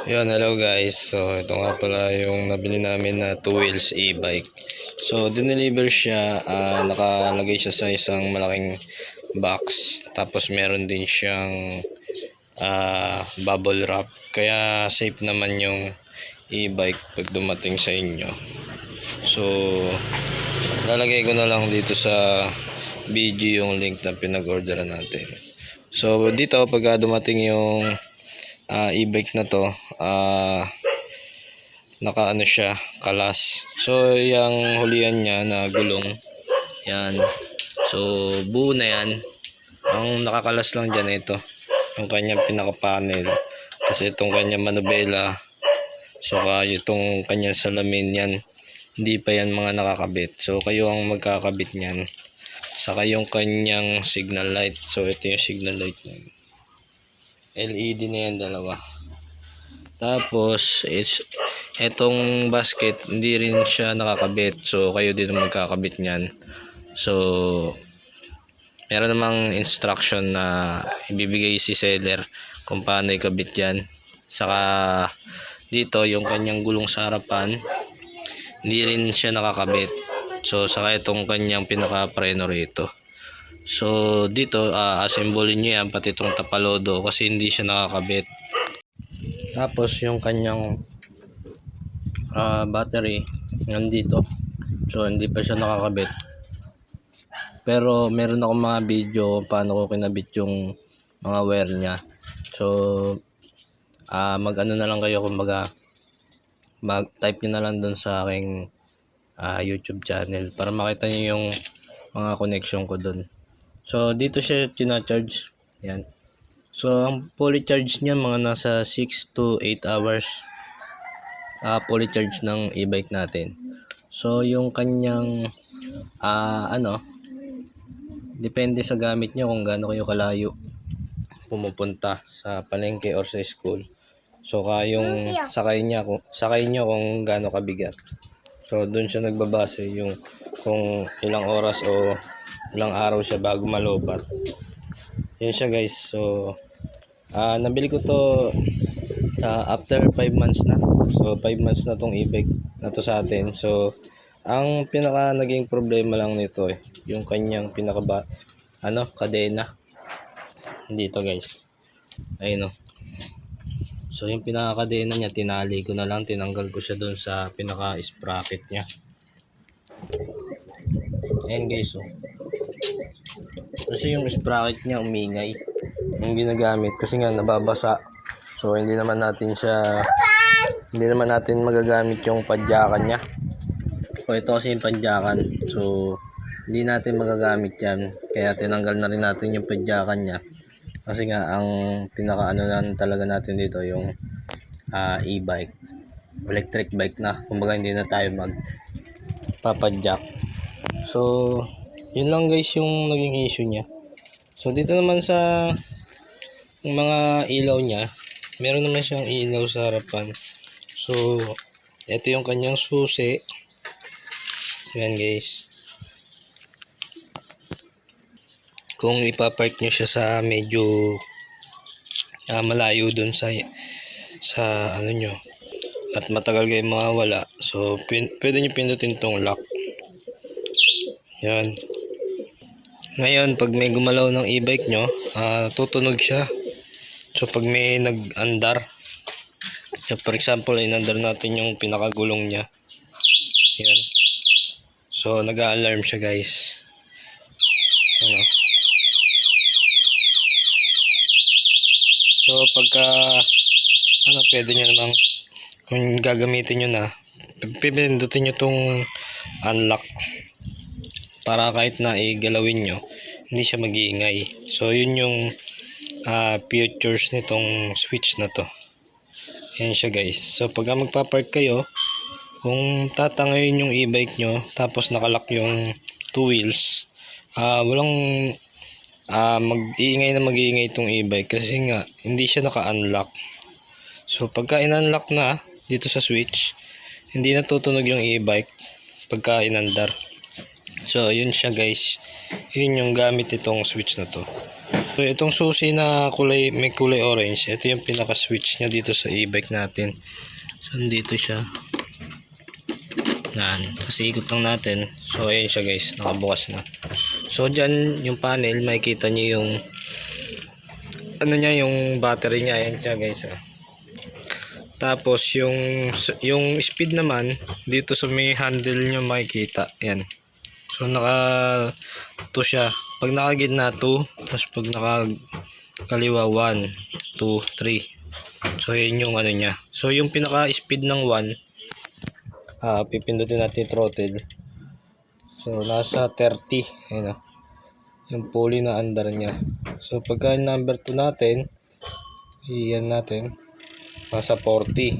Yun, hello guys. So, ito nga pala yung nabili namin na 2 wheels e-bike. So, dineliver siya, nakalagay siya sa isang malaking box. Tapos meron din siyang bubble wrap. Kaya safe naman yung e-bike pag dumating sa inyo. So, lalagay ko na lang dito sa video yung link na pinag-orderan natin. So, dito pag dumating yung e-bike na to, nakaano siya, kalas. So yung hulihan niya na gulong, yan. So buo na yan. Ang nakakalas lang dyan ito, yung kanyang pinaka-panel. Kasi itong kanyang manubela, saka itong kanyang salamin, yan hindi pa yan mga nakakabit. So kayo ang magkakabit niyan. Saka yung kanyang signal light. So ito yung signal light niya, LED na yan, dalawa. Tapos etong basket hindi rin siya nakakabit, so kayo din ang magkakabit niyan. So meron namang instruction na ibibigay si seller kung paano ikabit yan. Saka dito yung kanyang gulong sa harapan, hindi rin siya nakakabit. So saka itong kanyang pinaka-preno rito. So dito assemble niyo yan, pati itong tapalodo kasi hindi siya nakakabit. Tapos yung kanyang battery nandito, so hindi pa siya nakakabit. Pero meron akong mga video paano ko kinabit yung mga wire niya. So mag-ano na lang kayo, kumbaga mag-type nyo na lang dun sa aking YouTube channel para makita nyo yung mga connection ko dun. So dito siya tina-charge, yan. So ang fully charge niya mga nasa 6 to 8 hours fully charge ng e-bike natin. So yung kanyang depende sa gamit niyo kung gaano kayo kalayo pumupunta sa palengke or sa school. So kayong sakay niyo kung gaano kabigat. So doon siya nagbabase yung kung ilang oras o ilang araw siya bago malobat. Yan siya guys. So nabili ko to after 5 months na. So 5 months na tong e-bike na to sa atin. So ang pinaka naging problema lang nito yung kanyang kadena dito guys. Ayun So yung pinaka kadena niya tinali ko na lang, tinanggal ko siya doon sa pinaka sprocket niya. Ayan guys kasi yung sprocket niya umingay yung ginagamit kasi nga nababasa. So hindi naman natin magagamit yung padyakan niya. So ito kasi yung padyakan. So hindi natin magagamit yan. Kaya tinanggal na rin natin yung padyakan niya. Kasi nga ang pinaka lang talaga natin dito yung e-bike. Electric bike na. Kumbaga hindi na tayo magpapadyak. So yun lang guys yung naging issue niya. So dito naman sa mga ilaw niya, meron naman siyang ilaw sa harapan. So ito yung kanyang susi. Yan guys. Kung ipapark nyo siya sa medyo malayo dun sa ano nyo at matagal kayo mawawala, so pwede nyo pindutin tong lock. Yan. Ngayon pag may gumalaw ng e-bike nyo, tutunog siya. So pag may nag-andar, for example inandar natin yung pinakagulong niya, yan, so nag-a-alarm siya guys. So pagka pwede nyo namang kung gagamitin nyo na, pipindutin nyo tong unlock para kahit na igalawin nyo hindi siya mag-iingay. So yun yung features nitong switch na to. Yan siya guys. So pag magpapark kayo, kung tatangayin yung e-bike nyo tapos nakalock yung 2 wheels, walang mag-iingay itong e-bike kasi nga hindi siya naka-unlock. So pagka in-unlock na dito sa switch, hindi na tutunog yung e-bike pagka inandar. So yun siya guys, yun yung gamit itong switch na to. So itong susi na kulay, may kulay orange, ito yung pinaka-switch niya dito sa e-bike natin. So dito siya. Yan. Tapos ikot lang natin. So ayun siya guys, nakabukas na. So dyan yung panel, makikita nyo yung ano niya, yung battery niya. Ayan siya guys. Tapos yung speed naman, dito sa may handle nyo makikita. Ayan. So naka 2 siya. Pag nakagitna 2, tapos pag nakakaliwa 1, 2, 3. So yun yung ano niya. So yung pinaka speed ng 1, pipindutin natin yung throttle. So nasa 30. Ayun, yung pulley na under niya. So pagka number 2 natin, iyan natin, nasa 40.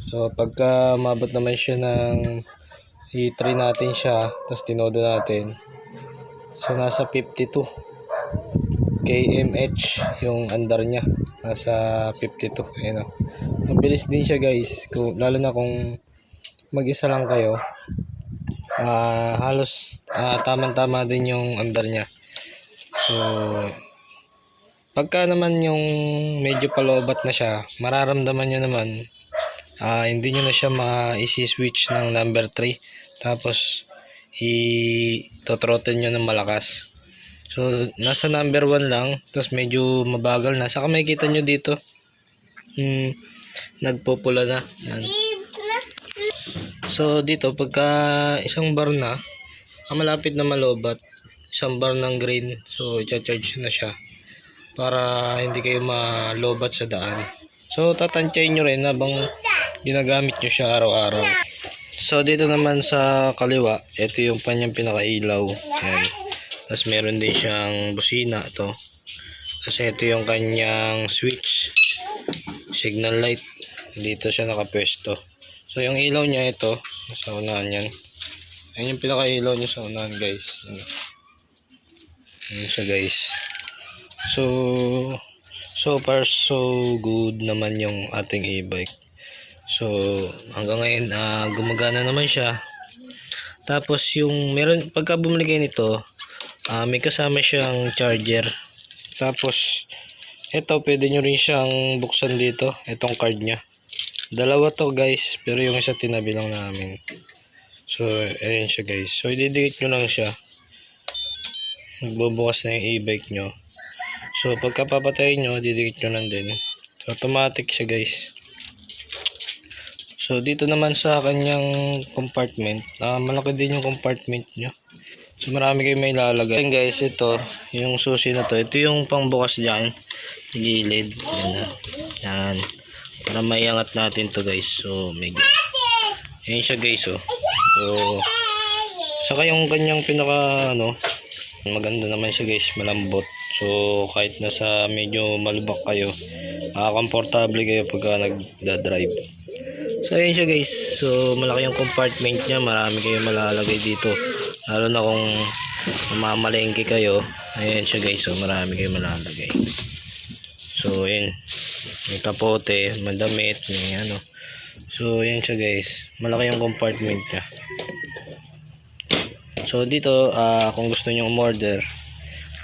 So pagka mabot naman siya ng i-3 natin siya, tapos tinodo natin, so nasa 52 kmh yung under niya, nasa 52. Ayun, mabilis din siya guys, lalo na kung mag-isa lang kayo. Halos tamang-tama din yung under niya. So pagka naman yung medyo palobat na siya, mararamdaman nyo naman, hindi nyo na siya ma-switch ng number 3, tapos i-throttle nyo ng malakas. So nasa number 1 lang, tapos medyo mabagal na. Saka makikita nyo dito, nagpupula na. Yan. So dito pagka isang bar na, malapit na malobat, isang bar ng green, so i-charge na siya para hindi kayo malobat sa daan. So tatantyahin nyo rin habang ginagamit nyo siya araw-araw. So dito naman sa kaliwa, ito yung kanyang pinakailaw. Ayan. Tapos meron din siyang busina ito. Kasi ito yung kanyang switch, signal light. Dito siya nakapwesto. So yung ilaw niya ito, sa unahan yan. Ayan yung pinakailaw niya sa unahan guys. Ayan siya guys. So far so good naman yung ating e-bike. So hanggang ngayon gumagana naman siya. Tapos yung meron, pagka bumili kayo nito, may kasama siyang charger. Tapos ito pwede nyo rin siyang buksan dito, itong card niya. Dalawa to guys, pero yung isa tinabi lang namin. So ayun siya guys. So ididikit nyo lang siya, magbubukas na yung e-bike nyo. So pagka papatayin nyo, didikit nyo lang din. So automatic siya guys. So dito naman sa kanyang compartment, malaki din yung compartment nyo. So marami kayong may lalagay. Ayan guys, ito yung susi na to. Ito yung pangbukas dyan, gilid. Yan. Para maiangat natin to guys. So medyo ayan siya guys. So saka yung kanyang pinaka maganda naman siya guys, malambot. So kahit nasa medyo malubak kayo, komportable kayo pagka nagda-drive. So ayan siya guys. So malaki yung compartment niya, marami kayong malalagay dito. Lalo na kung mamalengke kayo, ayan siya guys. So marami kayong malalagay. So ayan, may kapote, madamit, may So ayan siya guys, malaki yung compartment niya. So dito, kung gusto nyo umorder,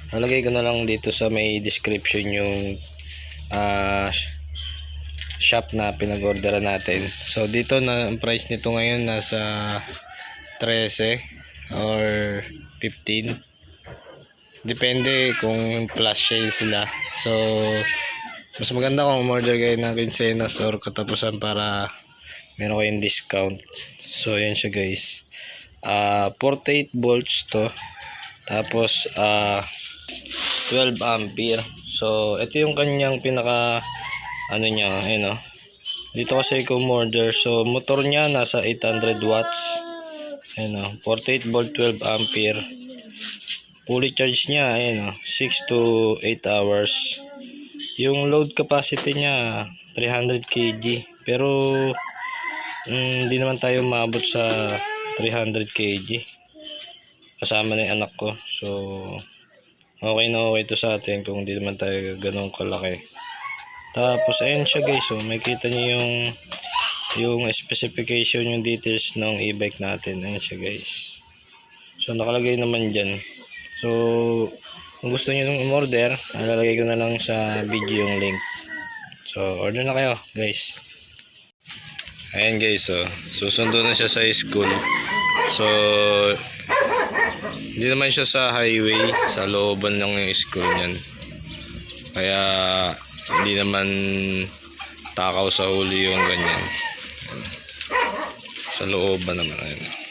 nalagay ko na lang dito sa may description yung shop na pinag-orderan natin. So dito na ang price nito ngayon nasa 13 or 15. Depende kung plus sale sila. So mas maganda kung umorder kayo ng quincenas or katapusan para meron kayong discount. So yan siya guys. 48 volts to. Tapos 12 ampere. So ito yung kanyang pinaka niya, ayun Dito kasi kung order, so motor niya nasa 800 watts. Ayun 48 volt, 12 ampere. Fully charge niya, ayun 6 to 8 hours. Yung load capacity niya 300 kg. Pero hindi naman tayo maabot sa 300 kg. Kasama na yung anak ko. So okay na okay to sa atin kung hindi naman tayo ganun kalaki. Tapos ayun siya guys, so makikita niyo yung specification, yung details ng e-bike natin. Ayun siya guys. So nakalagay naman diyan. So Kung gusto niyo nung umorder, lalagay ko na lang sa video yung link. So, order na kayo, guys. Ayan guys, so susundo na siya sa school. So, hindi naman siya sa highway, sa looban lang yung school niyan. Kaya, hindi naman takaw sa huli yung ganyan. Sa looban naman, ayun.